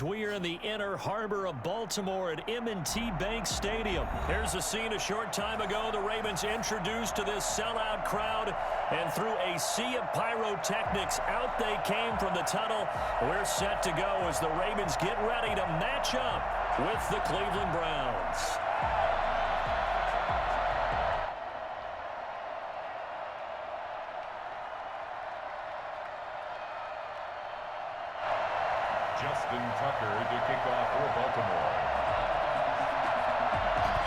We are in the inner harbor of Baltimore at M&T Bank Stadium. Here's a scene a short time ago. The Ravens introduced to this sellout crowd, and through a sea of pyrotechnics, out they came from the tunnel. We're set to go as the Ravens get ready to match up with the Cleveland Browns. Justin Tucker to kick off for Baltimore.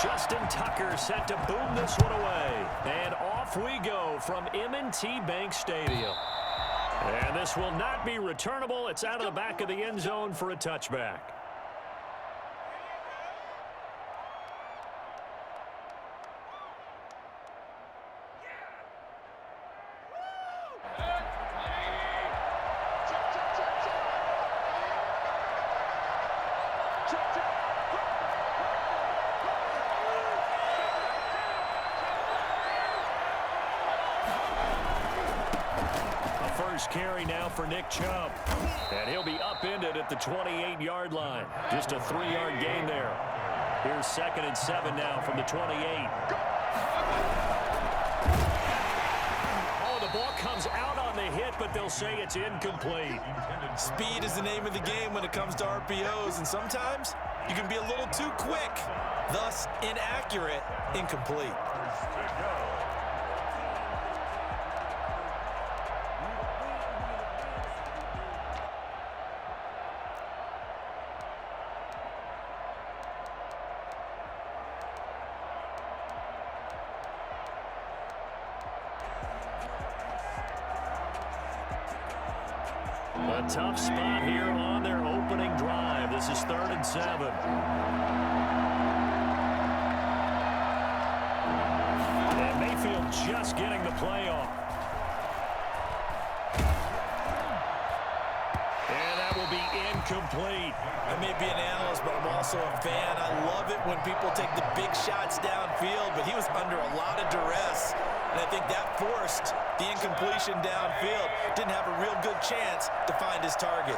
Justin Tucker set to boom this one away. And off we go from M&T Bank Stadium. And this will not be returnable. It's out of the back of the end zone for a touchback. First carry now for Nick Chubb. And he'll be upended at the 28-yard line. Just a 3-yard gain there. Here's 2nd and 7 now from the 28. Oh, the ball comes out on the hit, but they'll say it's incomplete. Speed is the name of the game when it comes to RPOs, and sometimes you can be a little too quick. Thus, inaccurate, incomplete. A tough spot here on their opening drive. This is 3rd and 7. And Mayfield just getting the play off. And that will be incomplete. I may be an analyst, but I'm also a fan. I love it when people take the big shots downfield, but he was under a lot of duress. And I think that forced the incompletion downfield. Didn't have a real good chance to find his target.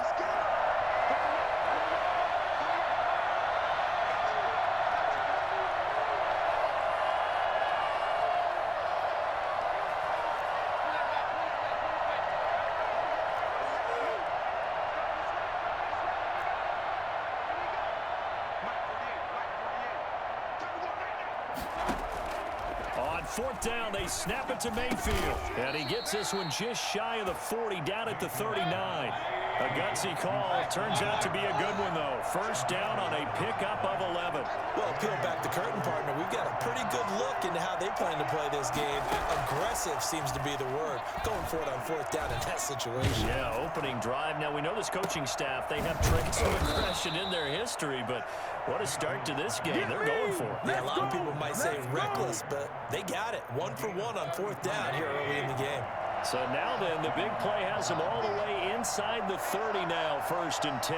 On 4th down, they snap it to Mayfield. And he gets this one just shy of the 40, down at the 39. A gutsy call. Turns out to be a good one, though. First down on a pickup of 11. Well, peel back the curtain, partner. We've got a pretty good look into how they plan to play this game. Aggressive seems to be the word. Going for it on 4th down in that situation. Yeah, opening drive. Now, we know this coaching staff, they have traits of aggression in their history, but what a start to this game. They're going for it. Yeah, a lot of people might say reckless, but they got it. 1 for 1 on 4th down here early in the game. So now then, the big play has them all the way inside the 30 now, 1st and 10.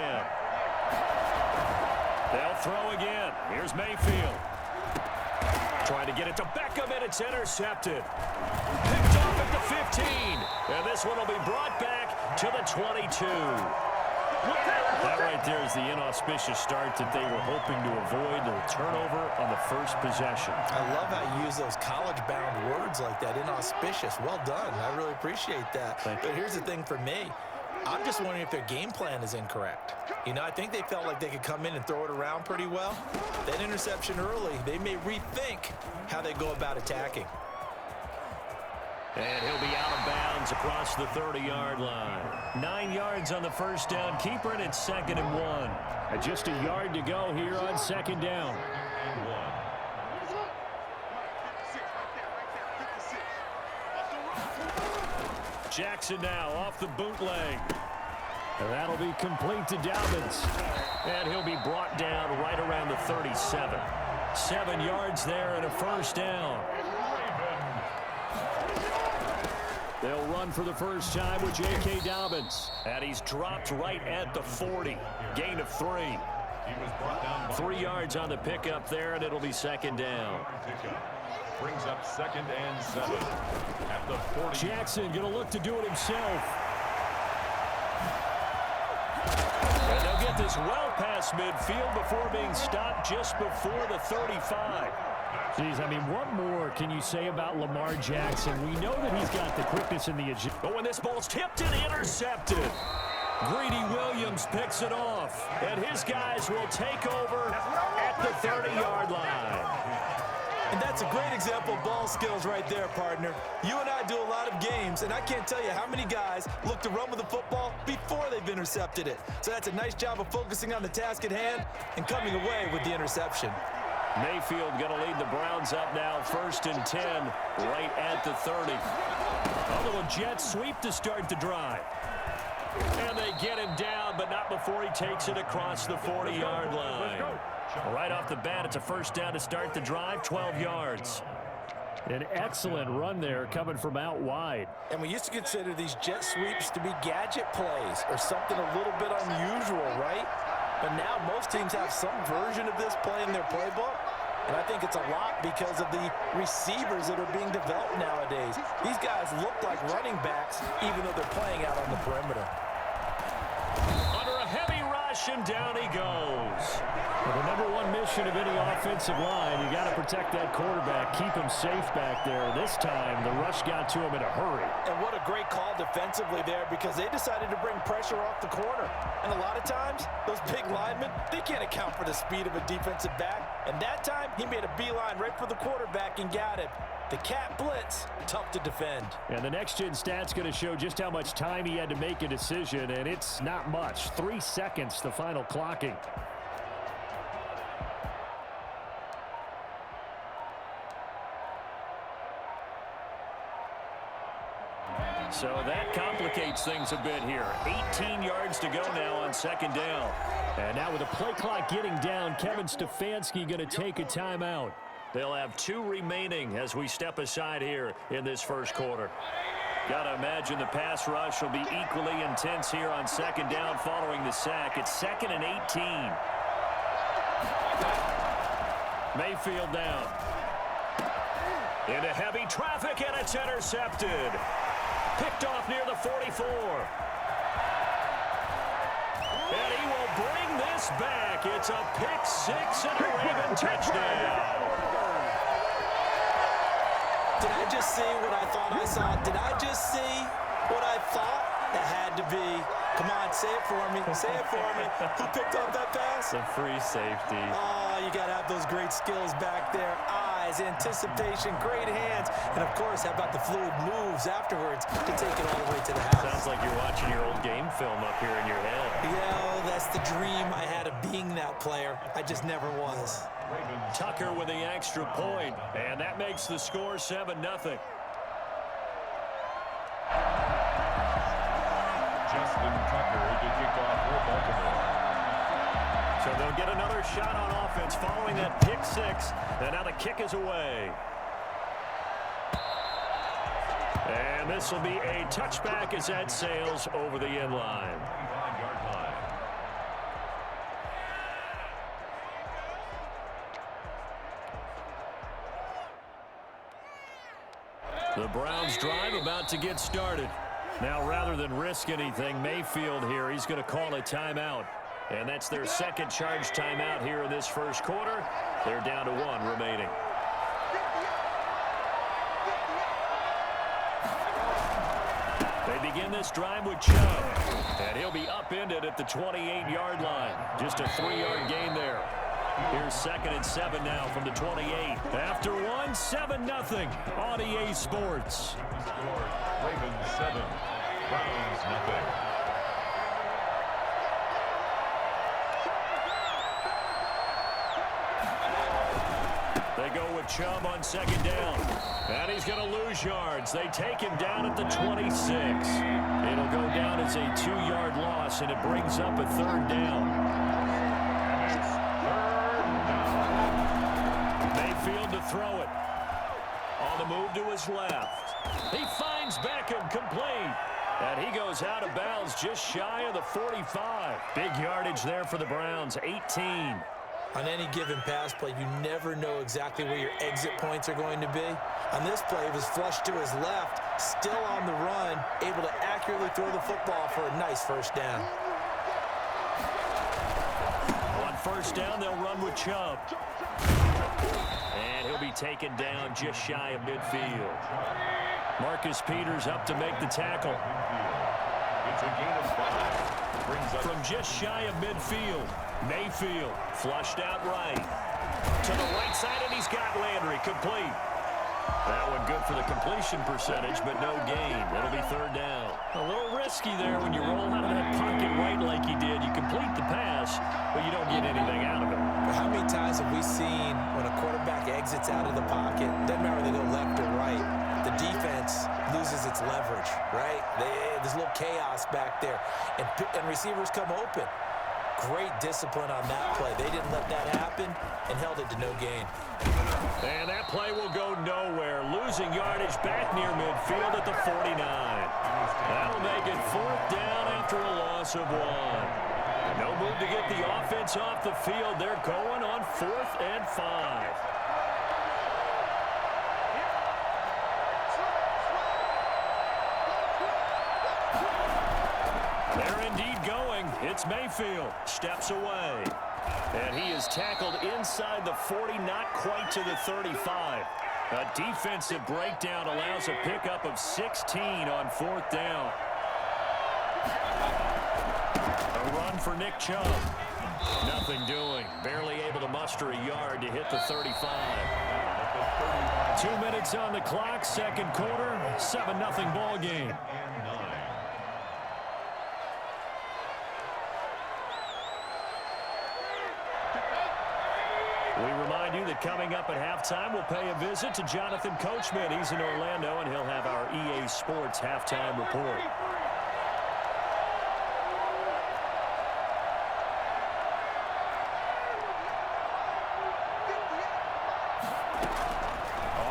They'll throw again. Here's Mayfield. Trying to get it to Beckham, and it's intercepted. Picked off at the 15. And this one will be brought back to the 22. That right there is the inauspicious start that they were hoping to avoid. The turnover on the first possession. I love how you use those college-bound words like that, inauspicious. Well done. I really appreciate that. But here's the thing for me. I'm just wondering if their game plan is incorrect. You know, I think they felt like they could come in and throw it around pretty well. That interception early, they may rethink how they go about attacking. And he'll be out of bounds across the 30-yard line. 9 yards on the first down. Keeper it at 2nd and 1. And just a yard to go here on 2nd down. Jackson now off the bootleg. And that'll be complete to Dobbins. And he'll be brought down right around the 37. 7 yards there and a first down. They'll run for the first time with J.K. Dobbins. And he's dropped right at the 40. Gain of 3. 3 yards on the pickup there, and it'll be 2nd down. Brings up 2nd and 7 at the 40. Jackson going to look to do it himself. And they'll get this well past midfield before being stopped just before the 35. Geez, I mean, what more can you say about Lamar Jackson? We know that he's got the quickness in the agility. But when this ball's tipped and intercepted, Greedy Williams picks it off, and his guys will take over at the 30-yard line. And that's a great example of ball skills right there, partner. You and I do a lot of games, and I can't tell you how many guys look to run with the football before they've intercepted it. So that's a nice job of focusing on the task at hand and coming away with the interception. Mayfield going to lead the Browns up now, 1st and 10, right at the 30. A little jet sweep to start the drive. And they get him down, but not before he takes it across the 40-yard line. Right off the bat, it's a 1st down to start the drive, 12 yards. An excellent run there coming from out wide. And we used to consider these jet sweeps to be gadget plays or something a little bit unusual, right? But now most teams have some version of this play in their playbook. And I think it's a lot because of the receivers that are being developed nowadays. These guys look like running backs even though they're playing out on the perimeter. Under a heavy rush, and down he goes. Well, the #1 mission of any offensive line, you got to protect that quarterback, keep him safe back there. This time, the rush got to him in a hurry. And what a great call defensively there because they decided to bring pressure off the corner. And a lot of times, those big linemen, they can't account for the speed of a defensive back. And that time, he made a beeline right for the quarterback and got him. The cat blitz, tough to defend. And the next-gen stat's going to show just how much time he had to make a decision, and it's not much. 3 seconds, the final clocking. So that complicates things a bit here. 18 yards to go now on 2nd down. And now with the play clock getting down, Kevin Stefanski going to take a timeout. They'll have 2 remaining as we step aside here in this 1st quarter. Got to imagine the pass rush will be equally intense here on 2nd down following the sack. It's 2nd and 18. Mayfield down. Into heavy traffic, and it's intercepted. Picked off near the 44. And he will bring this back. It's a pick 6 and a Raven touchdown. Did I just see what I thought I saw? Did I just see what I thought? It had to be. Come on, say it for me. Say it for me. Who picked up that pass? The free safety. Oh, you got to have those great skills back there. Eyes, anticipation, great hands. And, of course, how about the fluid moves afterwards to take it all the way to the house? Sounds like you're watching your old game film up here in your head. Yeah, that's the dream I had of being that player. I just never was. Tucker with the extra point, and that makes the score 7-0. Justin Tucker to kick off for Baltimore. So they'll get another shot on offense following that pick 6, and now the kick is away. And this will be a touchback as that sails over the end line. 25-yard line. The Browns drive about to get started. Now, rather than risk anything, Mayfield here, he's going to call a timeout. And that's their 2nd charge timeout here in this 1st quarter. They're down to 1 remaining. They begin this drive with Chubb. And he'll be upended at the 28-yard line. Just a 3-yard gain there. Here's 2nd and 7 now from the 28. After 1, 7-0 on EA Sports. Ravens 7, Browns nothing. They go with Chubb on 2nd down. And he's going to lose yards. They take him down at the 26. It'll go down as a 2-yard loss, and it brings up a 3rd down. Mayfield to throw it. On the move to his left. He finds Beckham complete. And he goes out of bounds just shy of the 45. Big yardage there for the Browns, 18. On any given pass play, you never know exactly where your exit points are going to be. On this play, it was flushed to his left, still on the run, able to accurately throw the football for a nice 1st down. first down, they'll run with Chubb. And he'll be taken down just shy of midfield. Marcus Peters up to make the tackle. It's a gain of 5. Brings up From just shy of midfield, Mayfield flushed out right. To the right side, and he's got Landry complete. That one good for the completion percentage, but no gain. It'll be third down. A little risky there when you roll out of that pocket right like he did. You complete the pass, but you don't get anything out of it. But how many times have we seen when a quarterback exits out of the pocket, doesn't matter whether they go left or right, the defense loses its leverage, right? There's a little chaos back there, and receivers come open. Great discipline on that play. They didn't let that happen and held it to no gain. And that play will go nowhere. Losing yardage back near midfield at the 49. That'll make it fourth down after a loss of 1. No move to get the offense off the field. They're going on 4th and 5. They're indeed going. It's Mayfield. Steps away. And he is tackled inside the 40, not quite to the 35. A defensive breakdown allows a pickup of 16 on 4th down. A run for Nick Chubb. Nothing doing. Barely able to muster a yard to hit the 35. 2 minutes on the clock, second quarter, 7-0 ball game. We remind you that coming up at halftime, we'll pay a visit to Jonathan Coachman. He's in Orlando, and he'll have our EA Sports halftime report.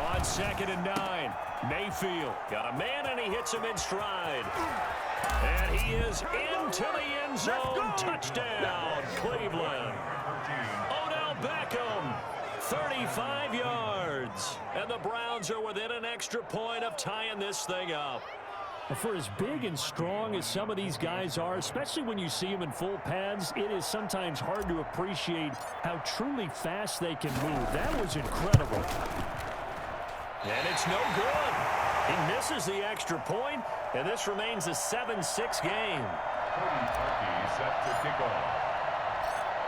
On 2nd and 9, Mayfield got a man, and he hits him in stride. And he is into the end zone. Touchdown, Cleveland. Beckham, 35 yards. And the Browns are within an extra point of tying this thing up. For as big and strong as some of these guys are, especially when you see them in full pads, it is sometimes hard to appreciate how truly fast they can move. That was incredible. And it's no good. He misses the extra point, and this remains a 7-6 game. Cody Parkey set to kick off.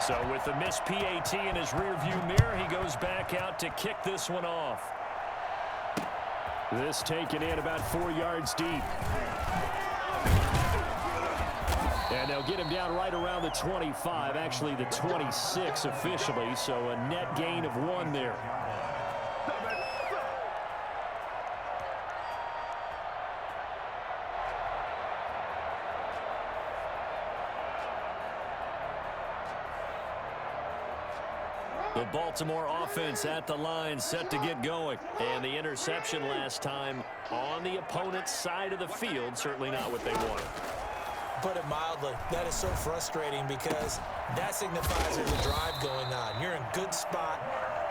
So with the missed PAT in his rearview mirror, he goes back out to kick this one off. This taken in about 4 yards deep. And they'll get him down right around the 25, actually the 26 officially, so a net gain of 1 there. The Baltimore offense at the line, set to get going. And the interception last time on the opponent's side of the field, certainly not what they wanted. Put it mildly, that is so frustrating because that signifies there's a drive going on. You're in a good spot,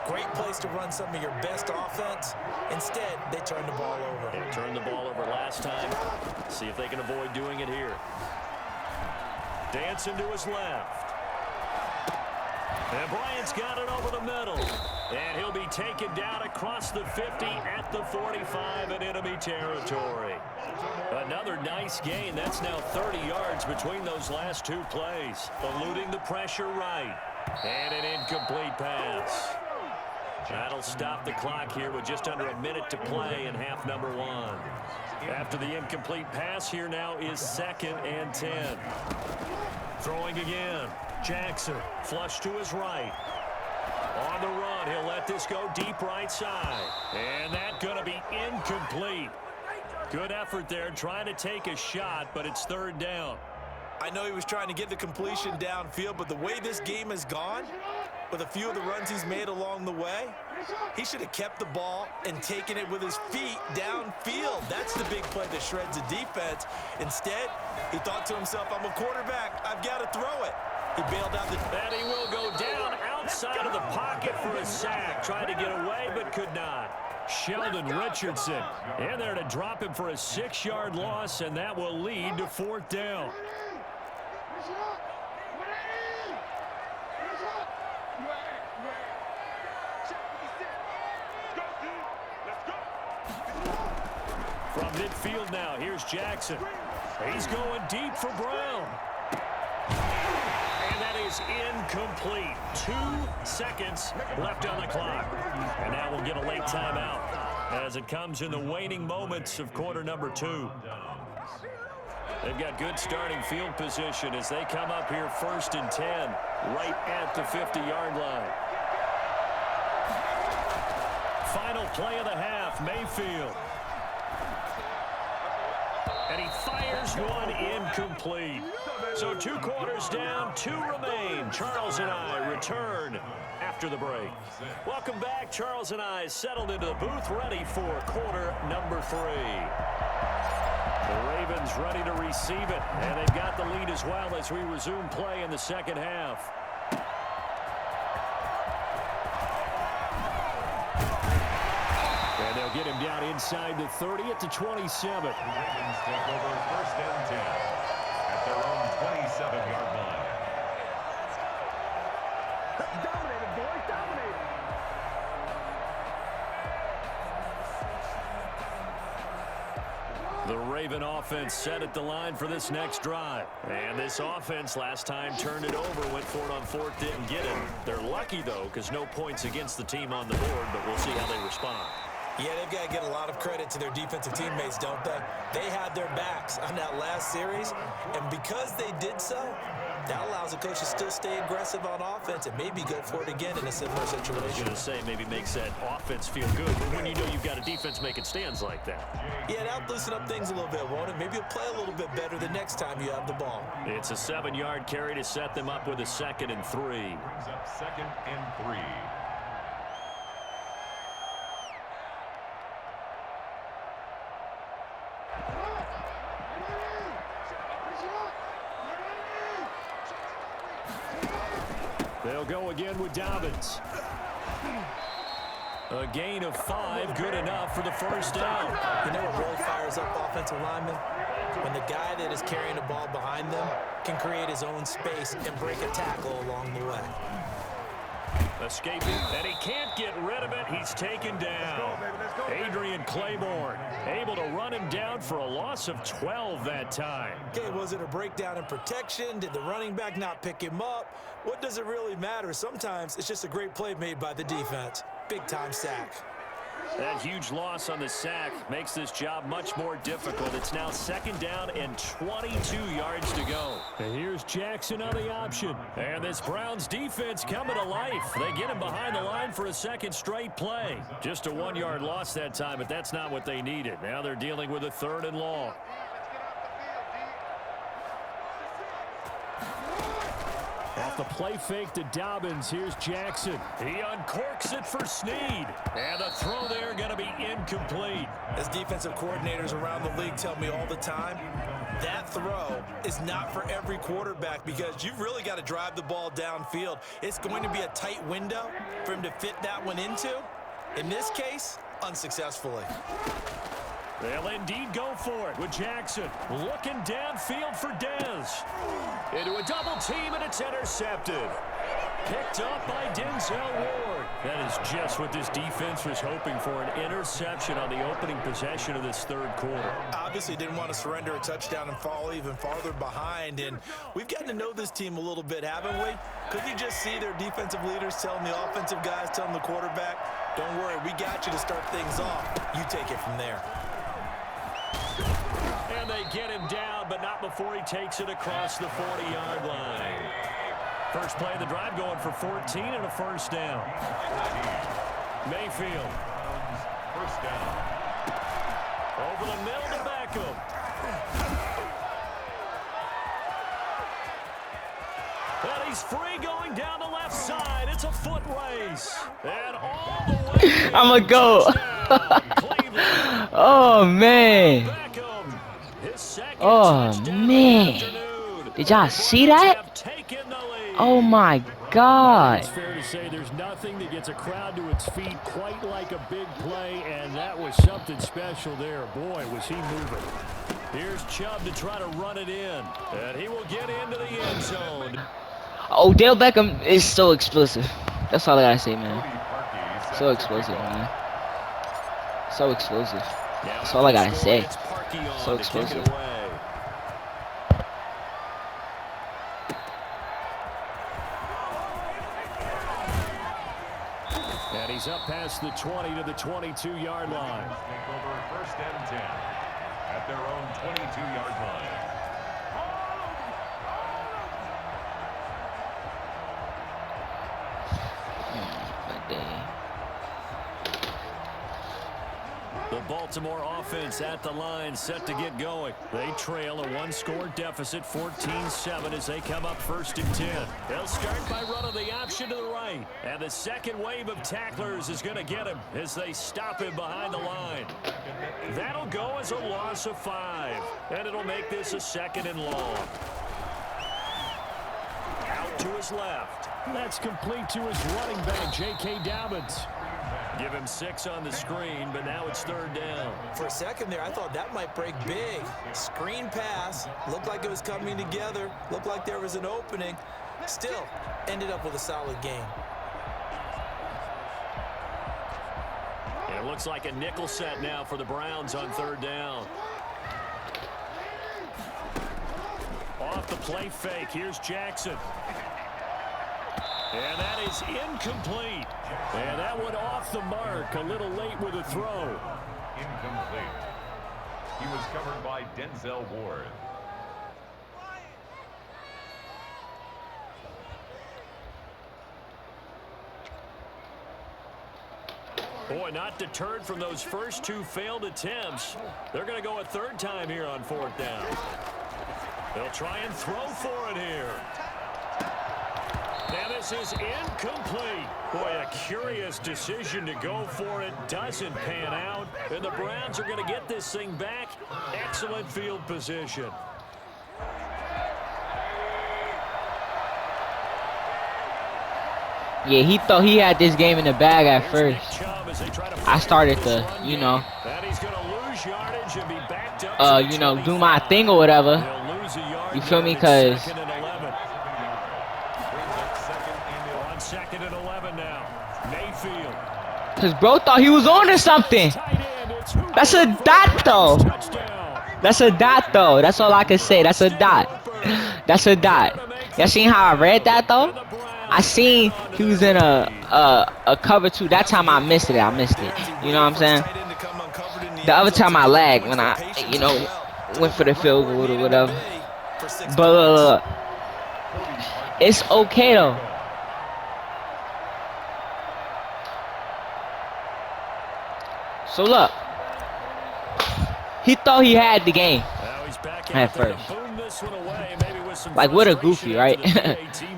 great place to run some of your best offense. Instead, they turn the ball over. They turned the ball over last time. See if they can avoid doing it here. Dancing to his left. And Bryant's got it over the middle. And he'll be taken down across the 50 at the 45 in enemy territory. Another nice gain. That's now 30 yards between those last 2 plays. Eluding the pressure right. And an incomplete pass. That'll stop the clock here with just under a minute to play in half number 1. After the incomplete pass, here now is 2nd and 10. Throwing again. Jackson, flush to his right. On the run, he'll let this go deep right side. And that's going to be incomplete. Good effort there, trying to take a shot, but it's 3rd down. I know he was trying to get the completion downfield, but the way this game has gone, with a few of the runs he's made along the way, he should have kept the ball and taken it with his feet downfield. That's the big play that shreds the defense. Instead, he thought to himself, I'm a quarterback, I've got to throw it. He bailed out And he will go down outside of the pocket for a sack. Tried to get away, but could not. Sheldon Richardson in there to drop him for a 6-yard loss, and that will lead to 4th down. From midfield now, here's Jackson. He's going deep for Brown. And that is incomplete. 2 seconds left on the clock. And now we'll get a late timeout as it comes in the waning moments of quarter number 2. They've got good starting field position as they come up here 1st and 10, right at the 50-yard line. Final play of the half, Mayfield. And he fires one incomplete. So 2 quarters down, 2 remain. Charles and I return after the break. Welcome back. Charles and I settled into the booth, ready for quarter number 3. The Ravens ready to receive it, and they've got the lead as well as we resume play in the second half. And they'll get him down inside the 30 at the 27. The Ravens take over 1st and 10 at their own 27-yard line. Dominated, boys, dominated. The Raven offense set at the line for this next drive. And this offense last time turned it over, went for it on 4th, didn't get it. They're lucky, though, because no points against the team on the board, but we'll see how they respond. Yeah, they've got to get a lot of credit to their defensive teammates, don't they? They had their backs on that last series, and because they did so, that allows the coach to still stay aggressive on offense and maybe go for it again in a similar situation. I was going to say, maybe makes that offense feel good, but when you know you've got a defense making stands like that. Yeah, that'll loosen up things a little bit, won't it? Maybe you'll play a little bit better the next time you have the ball. It's a 7-yard carry to set them up with a 2nd and 3. Brings up 2nd and 3. They'll go again with Dobbins. A gain of 5, good enough for the 1st down. You know what really fires up offensive linemen? When the guy that is carrying the ball behind them can create his own space and break a tackle along the way. Escaping, and he can't get rid of it. He's taken down. Adrian Claiborne able to run him down for a loss of 12 that time. Okay, was it a breakdown in protection? Did the running back not pick him up? What does it really matter? Sometimes it's just a great play made by the defense. Big-time sack. That huge loss on the sack makes this job much more difficult. It's now 2nd down and 22 yards to go. And here's Jackson on the option. And this Browns defense coming to life. They get him behind the line for a 2nd straight play. Just a 1-yard loss that time, but that's not what they needed. Now they're dealing with a 3rd and long. Off the play fake to Dobbins, here's Jackson. He uncorks it for Snead. And the throw there going to be incomplete. As defensive coordinators around the league tell me all the time, that throw is not for every quarterback because you've really got to drive the ball downfield. It's going to be a tight window for him to fit that one into. In this case, unsuccessfully. They'll indeed go for it with Jackson. Looking downfield for Dez. Into a double team, and it's intercepted. Picked up by Denzel Ward. That is just what this defense was hoping for, an interception on the opening possession of this 3rd quarter. Obviously didn't want to surrender a touchdown and fall even farther behind, and we've gotten to know this team a little bit, haven't we? Could you just see their defensive leaders telling the offensive guys, telling the quarterback, don't worry, we got you to start things off. You take it from there. And they get him down, but not before he takes it across the 40-yard line. First play of the drive going for 14 and a 1st down. Mayfield. 1st down. Over the middle to Beckham. And he's free going down the left side. It's a foot race. And all the way. I'm a go. Oh, man. Oh, man. Did y'all see that? Oh, my God. It's fair to say there's nothing that gets a crowd to its feet quite like a big play, and that was something special there. Boy, was he moving. Here's Chubb to try to run it in, and he will get into the end zone. Odell Beckham is so explosive. That's all I gotta say, man. So explosive, man. So explosive. That's all I gotta say. So explosive. And he's up past the 20 to the 22-yard line. Take over 1st and 10 at their own 22-yard line. The Baltimore offense at the line, set to get going. They trail a one-score deficit, 14-7, as they come up 1st and 10. They'll start by running the option to the right. And the second wave of tacklers is going to get him as they stop him behind the line. That'll go as a loss of 5. And it'll make this a 2nd and long. Out to his left. That's complete to his running back, J.K. Dobbins. Give him 6 on the screen, but now it's 3rd down. For a second there, I thought that might break big. Screen pass. Looked like it was coming together. Looked like there was an opening. Still, ended up with a solid game. It looks like a nickel set now for the Browns on 3rd down. Off the play fake, here's Jackson. And that is incomplete. And that one off the mark, a little late with a throw. Incomplete. He was covered by Denzel Ward. Boy, not deterred from those first 2 failed attempts. They're going to go a 3rd time here on 4th down. They'll try and throw for it here. And this is incomplete. Boy, a curious decision to go for it. Doesn't pan out. And the Browns are going to get this thing back. Excellent field position. Yeah, he thought he had this game in the bag at first. I started to, you know, do my thing or whatever. You feel me? Because bro thought he was on to something. That's a dot, though. That's a dot, though. That's all I can say. That's a dot. That's a dot. Y'all seen how I read that, though? I seen he was in a cover 2. That time I missed it. I missed it. You know what I'm saying? The other time I lagged when I, you know, went for the field goal or whatever. But it's okay, though. So look, he thought he had the game at first. Like what a goofy, right?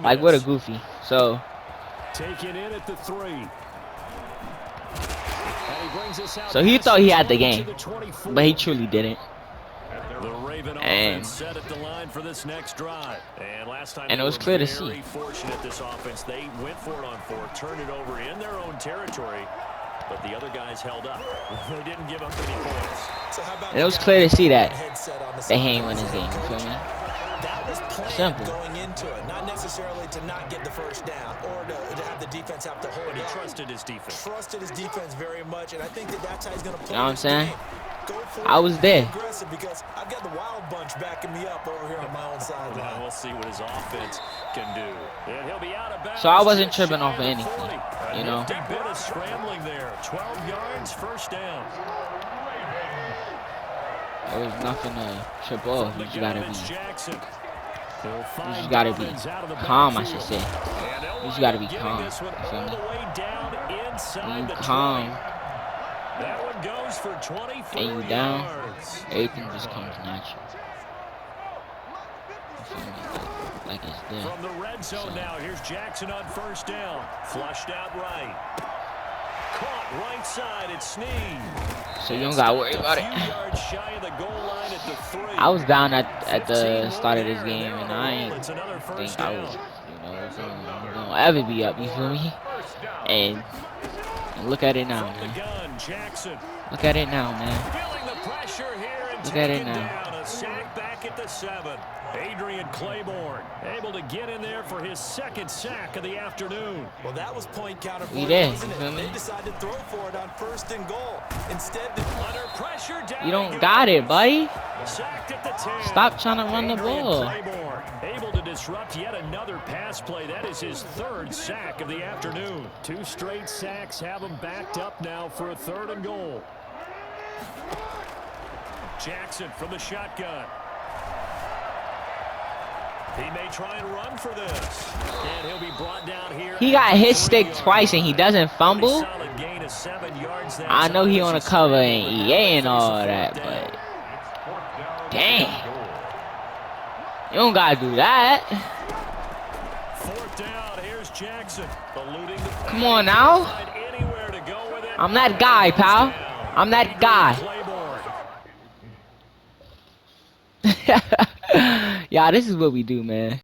Like what a goofy. So he thought he had the game, but he truly didn't. And it was clear to see. They went for it on 4, turned it over in their own territory. But the other guys held up. They didn't give up any points. And it was clear to see that they ain't win this game. You feel me? That was simple. Going into it, not necessarily to not get the 1st down or to have the defense have to hold it. He trusted his defense. Trusted his defense very much, and I think that's how he's going to play. You know what I'm saying? Go for I was there. Aggressive because I've got the wild bunch backing me up over here on my own side. Well, we'll see what his offense can do. And he'll be out of bounds. So I wasn't tripping off of anything, you know. A bit of scrambling there. 12 yards, 1st down. There was nothing to trip off. You just gotta be calm, I should say. You just gotta be calm. You feel me? When you calm and you down, everything just comes natural. You feel me? Like it's there. From the red zone now, here's Jackson on 1st down. Flushed out right. Caught right side, it's Sneed. So you don't gotta worry about it. I was down at the start of this game, and I ain't think I was, gonna ever be up. You feel me? And look at it now, man. Look at it now, man. Look at it now. back at the 7. Adrian Claiborne able to get in there for his second sack of the afternoon. Well, that was point counter for He it, did. wasn't it? They decided to throw for it on 1st and goal. Instead, Under pressure, down You don't got it, buddy. Sacked at the 10. Stop trying to run the Adrian ball. Claiborne able to disrupt yet another pass play. That is his 3rd sack of the afternoon. 2 straight sacks have him backed up now for a 3rd and goal. Jackson from the shotgun. He may try and run for this. And he'll be brought down here. He got hit stick twice and he doesn't fumble. Solid gain of 7 yards. I know he on the cover and EA and all that, but dang, you don't gotta do that. 4th down. Here's Jackson. Eluding the Come on now. anywhere to go with it. I'm that guy, pal. I'm that guy. Yeah, this is what we do, man.